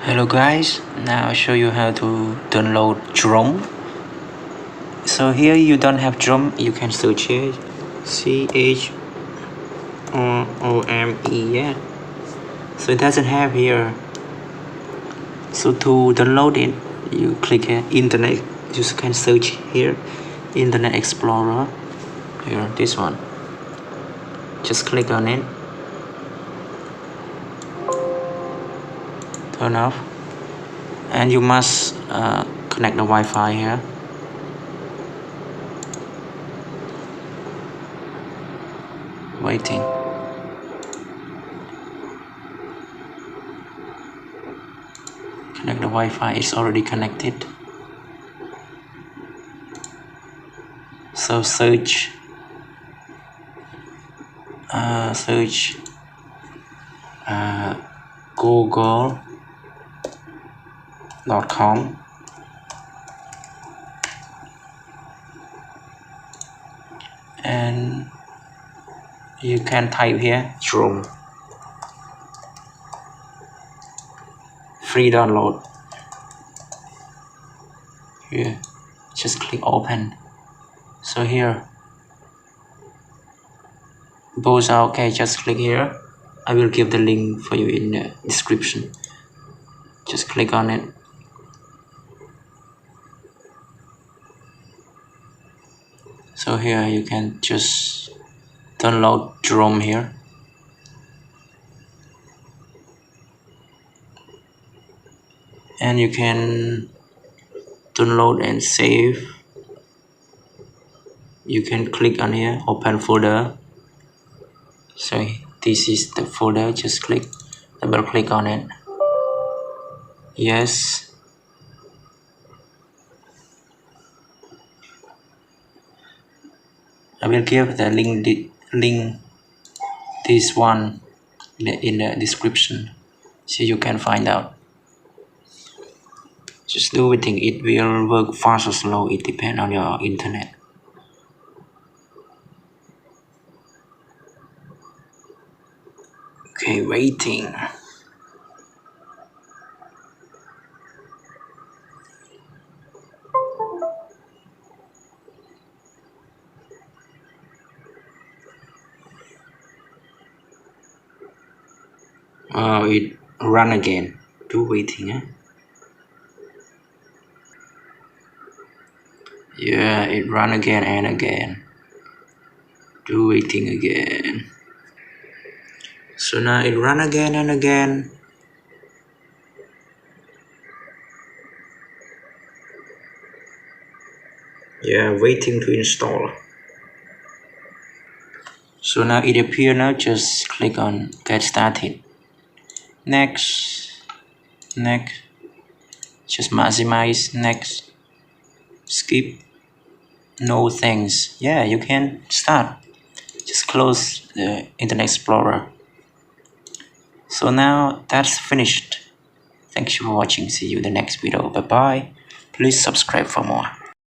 Hello guys, now I'll show you how to download Chrome. So here you don't have Chrome, you can search here CHROME, yeah. So it doesn't have here. So to download it, you click here, Internet. You can search here, Internet Explorer. Here, this one. Just click on it. Turn off. And you must connect the Wi-Fi here. Waiting. Connect the Wi-Fi, it's already connected. So search google.com and you can type here Chrome. Free download. Here, just click open. So here, both are okay. Just click here. I will give the link for you in the description. Just click on it. So here you can just download Chrome here. And you can download and save. You can click on here, open folder. So this is the folder, just double click on it. Yes. I will give the link this one in the description so you can find out. Just do everything, it will work fast or slow, it depends on your internet. Okay, waiting. Oh, it run again. Do waiting, eh? Yeah, it run again and again. Do waiting again. So now it run again and again. Yeah, waiting to install. So now it appear now, just click on get started. Next, just maximize, next, skip, no thanks. Yeah, you can start. Just close the Internet Explorer. So now that's finished. Thanks for watching. See you in the next video. Bye bye. Please subscribe for more.